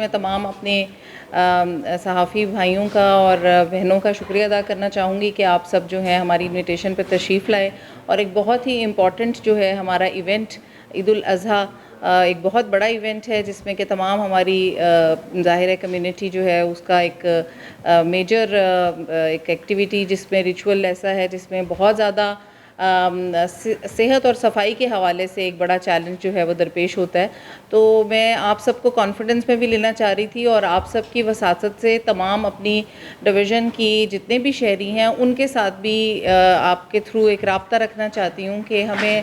میں تمام اپنے صحافی بھائیوں کا اور بہنوں کا شکریہ ادا کرنا چاہوں گی کہ آپ سب جو ہیں ہماری انویٹیشن پہ تشریف لائے اور ایک بہت ہی امپورٹنٹ جو ہے ہمارا ایونٹ عید الاضحیٰ ایک بہت بڑا ایونٹ ہے جس میں کہ تمام ہماری ظاہر ہے کمیونٹی جو ہے اس کا ایک میجر ایک ایکٹیویٹی جس میں ریچول ایسا ہے جس میں بہت زیادہ صحت اور صفائی کے حوالے سے ایک بڑا چیلنج جو ہے وہ درپیش ہوتا ہے. تو میں آپ سب کو کانفیڈنس میں بھی لینا چاہ رہی تھی اور آپ سب کی وساطت سے تمام اپنی ڈویژن کی جتنے بھی شہری ہیں ان کے ساتھ بھی آپ کے تھرو ایک رابطہ رکھنا چاہتی ہوں کہ ہمیں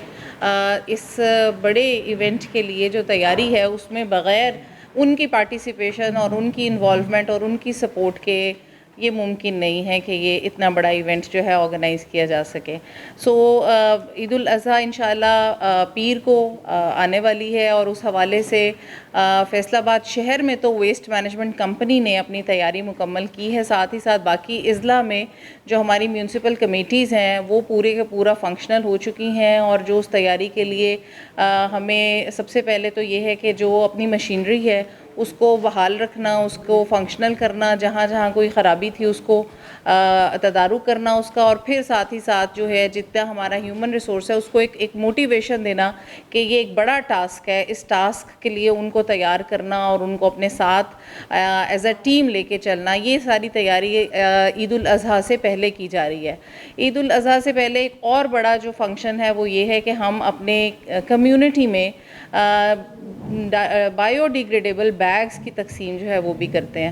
اس بڑے ایونٹ کے لیے جو تیاری ہے اس میں بغیر ان کی پارٹیسپیشن اور ان کی انوالومنٹ اور ان کی سپورٹ کے یہ ممکن نہیں ہے کہ یہ اتنا بڑا ایونٹ جو ہے آرگنائز کیا جا سکے. سو عید الاضحیٰ انشاءاللہ پیر کو آنے والی ہے اور اس حوالے سے فیصل آباد شہر میں تو ویسٹ مینجمنٹ کمپنی نے اپنی تیاری مکمل کی ہے, ساتھ ہی ساتھ باقی اضلاع میں جو ہماری میونسپل کمیٹیز ہیں وہ پورے کا پورا فنکشنل ہو چکی ہیں اور جو اس تیاری کے لیے ہمیں سب سے پہلے تو یہ ہے کہ جو اپنی مشینری ہے اس کو بحال رکھنا, اس کو فنکشنل کرنا, جہاں جہاں کوئی خرابی تھی اس کو تدارک کرنا اس کا, اور پھر ساتھ ہی ساتھ جو ہے جتنا ہمارا ہیومن ریسورس ہے اس کو ایک موٹیویشن دینا کہ یہ ایک بڑا ٹاسک ہے, اس ٹاسک کے لیے ان کو تیار کرنا اور ان کو اپنے ساتھ ایز اے ٹیم لے کے چلنا. یہ ساری تیاری عید الاضحیٰ سے پہلے کی جا رہی ہے. عید الاضحیٰ سے پہلے ایک اور بڑا جو فنکشن ہے وہ یہ ہے کہ ہم اپنے کمیونٹی میں بایو ڈیگریڈیبل بیگز کی تقسیم جو ہے وہ بھی کرتے ہیں.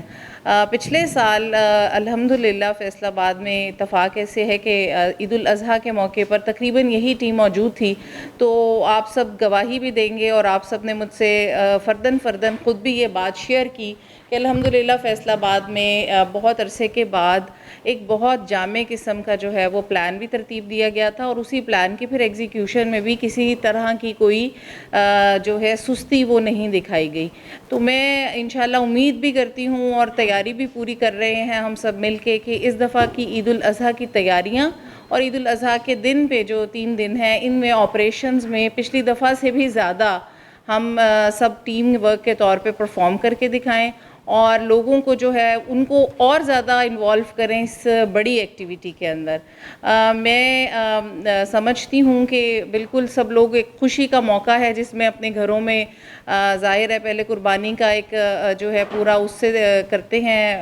پچھلے سال الحمدللہ فیصل آباد میں اتفاق ایسے ہے کہ عید الاضحیٰ کے موقع پر تقریباً یہی ٹیم موجود تھی, تو آپ سب گواہی بھی دیں گے اور آپ سب نے مجھ سے فرداً خود بھی یہ بات شیئر کی کہ الحمدللہ فیصل آباد میں بہت عرصے کے بعد ایک بہت جامع قسم کا جو ہے وہ پلان بھی ترتیب دیا گیا تھا اور اسی پلان کی پھر ایگزیکیوشن میں بھی کسی طرح کی کوئی جو ہے سستی وہ نہیں دکھائی گئی. تو میں انشاءاللہ امید بھی کرتی ہوں اور تیاری بھی پوری کر رہے ہیں ہم سب مل کے کہ اس دفعہ کی عید الاضحیٰ کی تیاریاں اور عید الاضحیٰ کے دن پہ جو 3 دن ہیں ان میں آپریشنز میں پچھلی دفعہ سے بھی زیادہ ہم سب ٹیم ورک کے طور پہ پرفارم کر کے دکھائیں اور لوگوں کو جو ہے ان کو اور زیادہ انوالو کریں اس بڑی ایکٹیویٹی کے اندر. میں سمجھتی ہوں کہ بالکل سب لوگ ایک خوشی کا موقع ہے جس میں اپنے گھروں میں ظاہر ہے پہلے قربانی کا ایک جو ہے پورا اس سے کرتے ہیں,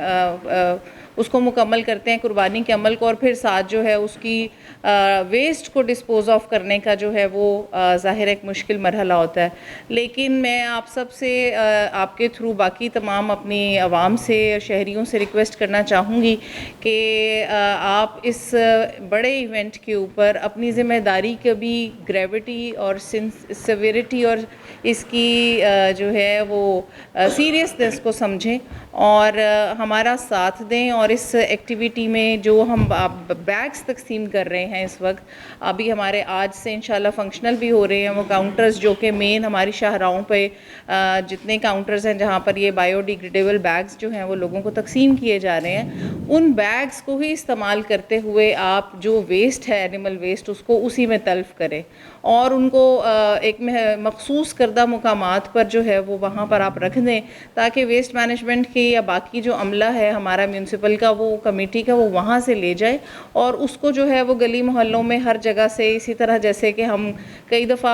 اس کو مکمل کرتے ہیں قربانی کے عمل کو, اور پھر ساتھ جو ہے اس کی ویسٹ کو ڈسپوز آف کرنے کا جو ہے وہ ظاہر ایک مشکل مرحلہ ہوتا ہے. لیکن میں آپ سب سے آپ کے تھرو باقی تمام اپنی عوام سے شہریوں سے ریکویسٹ کرنا چاہوں گی کہ آپ اس بڑے ایونٹ کے اوپر اپنی ذمہ داری کا بھی گریوٹی اور سیویریٹی اور اس کی جو ہے وہ سیریسنس کو سمجھیں اور ہمارا ساتھ دیں. اور اس ایکٹیویٹی میں جو ہم بیگز تقسیم کر رہے ہیں اس وقت ابھی ہمارے آج سے انشاءاللہ فنکشنل بھی ہو رہے ہیں وہ کاؤنٹرز جو کہ مین ہماری شاہراہوں پہ جتنے کاؤنٹرز ہیں جہاں پر یہ بایو ڈیگریڈیبل بیگز جو ہیں وہ لوگوں کو تقسیم کیے جا رہے ہیں, ان بیگز کو ہی استعمال کرتے ہوئے آپ جو ویسٹ ہے اینیمل ویسٹ اس کو اسی میں تلف کریں اور ان کو ایک مخصوص کردہ مقامات پر جو ہے وہ وہاں پر آپ رکھ دیں تاکہ ویسٹ مینجمنٹ کی یا باقی جو عملہ ہے ہمارا میونسپل کا وہ کمیٹی کا وہ وہاں سے لے جائے اور اس کو جو ہے وہ گلی محلوں میں ہر جگہ سے اسی طرح جیسے کہ ہم کئی دفعہ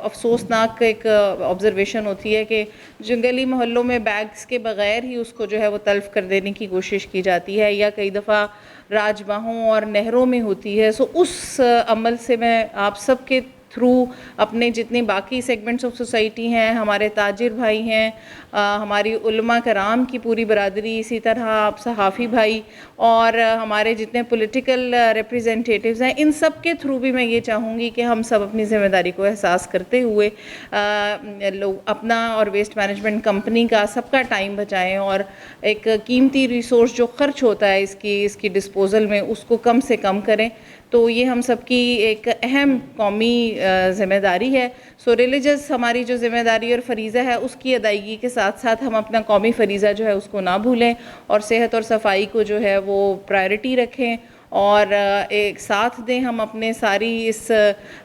افسوسناک ایک آبزرویشن ہوتی ہے کہ جو گلی محلوں میں بیگز کے بغیر ہی اس کو جو ہے وہ تلف کر دینے کی کوشش کی جاتی ہے یا کئی دفعہ راج باہوں اور نہروں میں ہوتی ہے. سو اس عمل سے میں آپ سب کے تھرو اپنے جتنے باقی سیگمنٹس آف سوسائٹی ہیں, ہمارے تاجر بھائی ہیں, ہماری علماء کرام کی پوری برادری, اسی طرح آپ صحافی بھائی اور ہمارے جتنے پولیٹیکل ریپریزنٹیٹیوز ہیں, ان سب کے تھرو بھی میں یہ چاہوں گی کہ ہم سب اپنی ذمہ داری کو احساس کرتے ہوئے اپنا اور ویسٹ مینجمنٹ کمپنی کا سب کا ٹائم بچائیں اور ایک قیمتی ریسورس جو خرچ ہوتا ہے اس کی ڈسپوزل میں اس کو کم سے کم کریں. تو یہ ہم سب کی ایک اہم قومی ذمہ داری ہے. سو ریلیجس ہماری جو ذمہ داری اور فریضہ ہے اس کی ادائیگی کے ساتھ ساتھ ہم اپنا قومی فریضہ جو ہے اس کو نہ بھولیں اور صحت اور صفائی کو جو ہے وہ پرائرٹی رکھیں اور ایک ساتھ دیں ہم اپنے ساری اس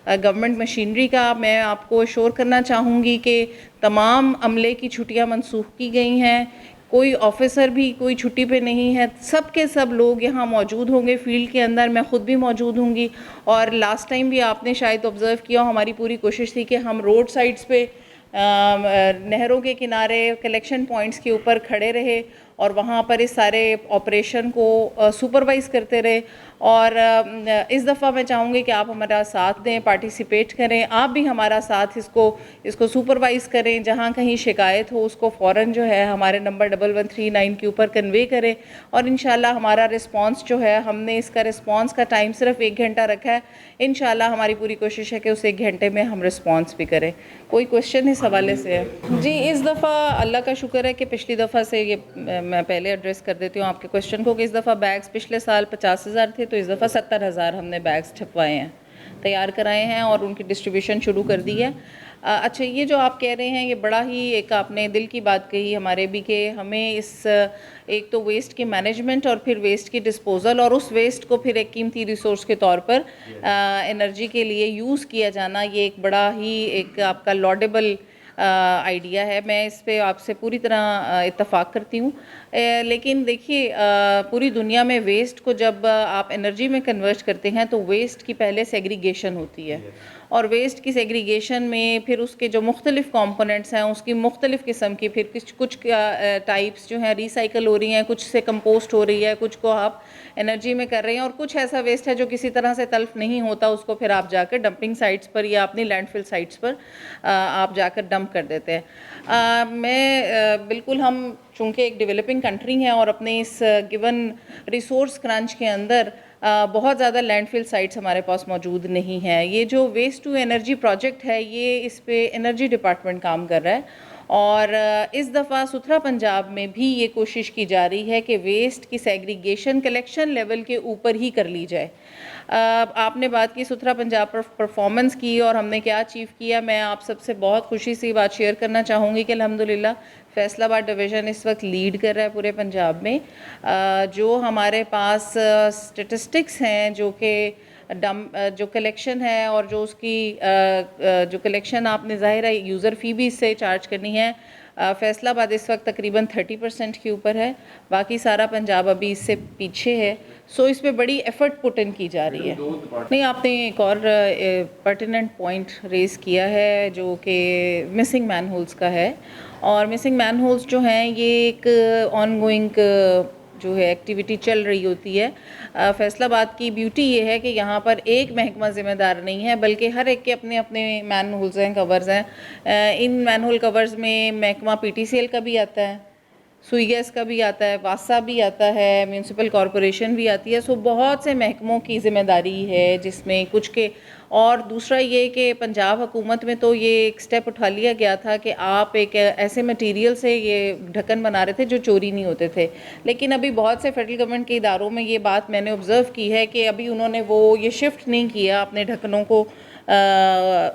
گورنمنٹ مشینری کا. میں آپ کو اشور کرنا چاہوں گی کہ تمام عملے کی چھٹیاں منسوخ کی گئی ہیں, کوئی آفیسر بھی کوئی چھٹی پہ نہیں ہے, سب کے سب لوگ یہاں موجود ہوں گے فیلڈ کے اندر, میں خود بھی موجود ہوں گی. اور لاسٹ ٹائم بھی آپ نے شاید آبزرو کیا, ہماری پوری کوشش تھی کہ ہم روڈ سائڈز پہ نہروں کے کنارے کلیکشن پوائنٹس کے اوپر کھڑے رہے اور وہاں پر اس سارے آپریشن کو سپروائز کرتے رہے. اور اس دفعہ میں چاہوں گی کہ آپ ہمارا ساتھ دیں, پارٹیسپیٹ کریں, آپ بھی ہمارا ساتھ اس کو سپروائز کریں. جہاں کہیں شکایت ہو اس کو فوراً جو ہے ہمارے نمبر 1139 کے اوپر کنوے کریں, اور انشاءاللہ ہمارا رسپانس جو ہے, ہم نے اس کا رسپانس کا ٹائم صرف 1 گھنٹہ رکھا ہے, انشاءاللہ ہماری پوری کوشش ہے کہ اس 1 گھنٹے میں ہم رسپانس بھی کریں. کوئی کوشچن اس حوالے سے ہے؟ جی, اس دفعہ اللہ کا شکر ہے کہ پچھلی دفعہ سے یہ میں پہلے ایڈریس کر دیتی ہوں آپ کے کوشچن کو, کہ اس دفعہ بیگز پچھلے سال 50,000 تھے, تو اس دفعہ 70,000 ہم نے بیگز چھپوائے ہیں, تیار کرائے ہیں اور ان کی ڈسٹریبیوشن شروع کر دی ہے. اچھا, یہ جو آپ کہہ رہے ہیں یہ بڑا ہی ایک آپ نے دل کی بات کہی ہمارے بھی, کہ ہمیں اس ایک تو ویسٹ کی مینجمنٹ اور پھر ویسٹ کی ڈسپوزل, اور اس ویسٹ کو پھر ایک قیمتی ریسورس کے طور پر انرجی کے لیے یوز کیا جانا, یہ ایک بڑا ہی ایک آپ کا لاڈیبل آئیڈیا ہے. میں اس پہ آپ سے پوری طرح اتفاق کرتی ہوں. لیکن دیکھیے, پوری دنیا میں ویسٹ کو جب آپ انرجی میں کنورٹ کرتے ہیں تو ویسٹ کی پہلے سیگریگیشن ہوتی ہے, اور ویسٹ کی سیگریگیشن میں پھر اس کے جو مختلف کمپوننٹس ہیں اس کی مختلف قسم کی پھر کچھ ٹائپس جو ہیں ریسائیکل ہو رہی ہیں, کچھ سے کمپوسٹ ہو رہی ہے, کچھ کو آپ انرجی میں کر رہے ہیں, اور کچھ ایسا ویسٹ ہے جو کسی طرح سے تلف نہیں ہوتا, اس کو پھر آپ جا کر ڈمپنگ سائٹس پر یا اپنی لینڈ فل سائٹس پر آپ جا کر ڈمپ کر دیتے ہیں. میں بالکل, ہم چونکہ ایک ڈیولپنگ کنٹری ہیں اور اپنے اس گیون ریسورس کرنچ کے اندر بہت زیادہ لینڈ فل سائٹس ہمارے پاس موجود نہیں ہیں. یہ جو ویسٹ ٹو انرجی پروجیکٹ ہے, یہ اس پہ انرجی ڈپارٹمنٹ کام کر رہا ہے, اور اس دفعہ ستھرا پنجاب میں بھی یہ کوشش کی جا رہی ہے کہ ویسٹ کی سیگریگیشن کلیکشن لیول کے اوپر ہی کر لی جائے. آپ نے بات کی ستھرا پنجاب پر پرفارمنس کی اور ہم نے کیا اچیو کیا. میں آپ سب سے بہت خوشی سے بات شیئر کرنا چاہوں گی کہ الحمدللہ فیصل آباد ڈویژن اس وقت لیڈ کر رہا ہے پورے پنجاب میں. جو ہمارے پاس اسٹیٹسٹکس ہیں, جو کہ جو کلیکشن ہے اور جو اس کی جو کلیکشن آپ نے ظاہر ہے یوزر فی بھی اس سے چارج کرنی ہے, فیصل آباد اس وقت تقریباً 30% کے اوپر ہے, باقی سارا پنجاب ابھی اس سے پیچھے ہے. سو اس پہ بڑی ایفرٹ پٹ ان کی جا رہی ہے. نہیں, آپ نے ایک اور پرٹیننٹ پوائنٹ ریز کیا ہے جو کہ مسنگ مین ہولز کا ہے, اور مسنگ مین ہولز جو ہیں یہ ایک آن گوئنگ جو ہے ایکٹیویٹی چل رہی ہوتی ہے. فیصل آباد کی بیوٹی یہ ہے کہ یہاں پر ایک محکمہ ذمہ دار نہیں ہے, بلکہ ہر ایک کے اپنے اپنے مین ہولز ہیں, کورز ہیں. ان مین ہول کورز میں محکمہ پی ٹی سی ایل کا بھی آتا ہے, سوئی گیس کا بھی آتا ہے, واسا بھی آتا ہے, میونسپل کارپوریشن بھی آتی ہے. سو بہت سے محکموں کی ذمہ داری ہے جس میں کچھ کے, اور دوسرا یہ کہ پنجاب حکومت میں تو یہ ایک سٹیپ اٹھا لیا گیا تھا کہ آپ ایک ایسے مٹیریل سے یہ ڈھکن بنا رہے تھے جو چوری نہیں ہوتے تھے. لیکن ابھی بہت سے فیڈرل گورنمنٹ کے اداروں میں یہ بات میں نے آبزرو کی ہے کہ ابھی انہوں نے وہ یہ شفٹ نہیں کیا اپنے ڈھکنوں کو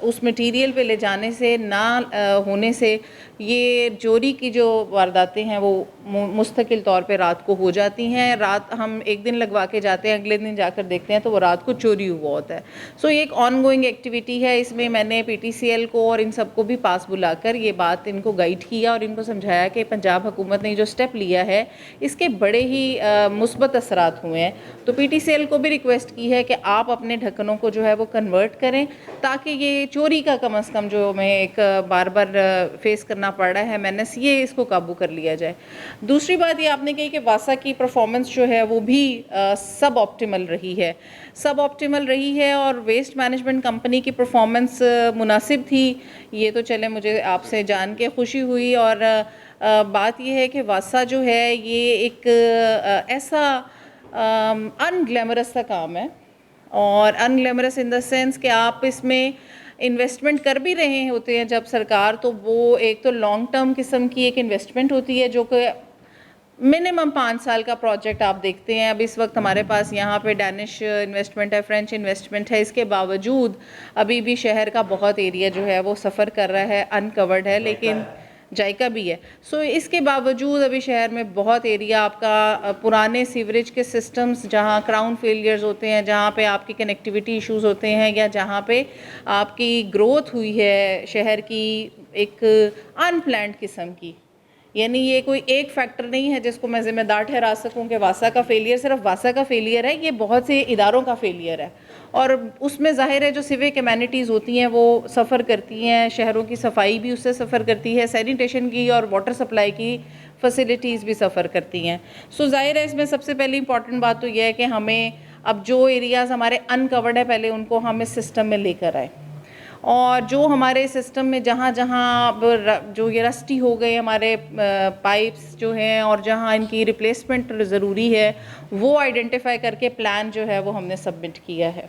اس مٹیریل پہ لے جانے سے, نہ ہونے سے یہ چوری کی جو وارداتیں ہیں وہ مستقل طور پہ رات کو ہو جاتی ہیں. رات ہم ایک دن لگوا کے جاتے ہیں, اگلے دن جا کر دیکھتے ہیں تو وہ رات کو چوری ہوا ہوتا ہے. سو یہ ایک آن گوئنگ ایکٹیویٹی ہے. اس میں نے پی ٹی سی ایل کو اور ان سب کو بھی پاس بلا کر یہ بات ان کو گائیڈ کیا اور ان کو سمجھایا کہ پنجاب حکومت نے جو سٹیپ لیا ہے اس کے بڑے ہی مثبت اثرات ہوئے ہیں. تو پی ٹی سی ایل کو بھی ریکویسٹ کی ہے کہ آپ اپنے ڈھکنوں کو جو ہے وہ کنورٹ کریں, تاکہ یہ چوری کا کم از کم جو ہمیں ایک بار بار فیس کرنا پڑ رہا ہے مینس, یہ اس کو قابو کر لیا جائے. دوسری بات یہ آپ نے کہی کہ واسا کی پرفارمنس جو ہے وہ بھی سب آپٹیمل رہی ہے, اور ویسٹ مینجمنٹ کمپنی کی پرفارمنس مناسب تھی. یہ تو چلے مجھے آپ سے جان کے خوشی ہوئی. اور بات یہ ہے کہ واسا جو ہے یہ ایک ایسا ان گلیمرس سا کام ہے, اور ان گلیمرس ان دا سینس کہ آپ اس میں انویسٹمنٹ کر بھی رہے ہوتے ہیں جب سرکار, تو وہ ایک تو لانگ ٹرم قسم کی ایک انویسٹمنٹ ہوتی ہے جو کہ منیمم 5 سال کا پروجیکٹ آپ دیکھتے ہیں. اب اس وقت ہمارے پاس یہاں پہ ڈینش انویسٹمنٹ ہے, فرینچ انویسٹمنٹ ہے, اس کے باوجود ابھی بھی شہر کا بہت ایریا جو ہے وہ سفر کر رہا ہے, انکورڈ ہے. لیکن جائکا بھی ہے. سو اس کے باوجود ابھی شہر میں بہت ایریا آپ کا پرانے سیوریج کے سسٹمز جہاں کراؤن فیلئرز ہوتے ہیں, جہاں پہ آپ کی کنیکٹیویٹی ایشوز ہوتے ہیں, یا جہاں پہ آپ کی گروتھ ہوئی ہے شہر کی ایک ان پلانڈ قسم کی, یعنی یہ کوئی ایک فیکٹر نہیں ہے جس کو میں ذمہ دار ٹھہرا سکوں کہ واسا کا فیلئر صرف واسا کا فیلئر ہے, یہ بہت سے اداروں کا فیلئر ہے. اور اس میں ظاہر ہے جو سیوک ایمینٹیز ہوتی ہیں وہ سفر کرتی ہیں, شہروں کی صفائی بھی اس سے سفر کرتی ہے, سینیٹیشن کی اور واٹر سپلائی کی فیسلٹیز بھی سفر کرتی ہیں. سو ظاہر ہے اس میں سب سے پہلی امپورٹنٹ بات تو یہ ہے کہ ہمیں اب جو ایریاز ہمارے انکورڈ ہے پہلے ان کو ہم اس سسٹم میں لے کر آئیں, اور جو ہمارے سسٹم میں جہاں جہاں جو یہ رسٹی ہو گئے ہمارے پائپس جو ہیں اور جہاں ان کی ریپلیسمنٹ ضروری ہے وہ آئیڈینٹیفائی کر کے پلان جو ہے وہ ہم نے سبمٹ کیا ہے.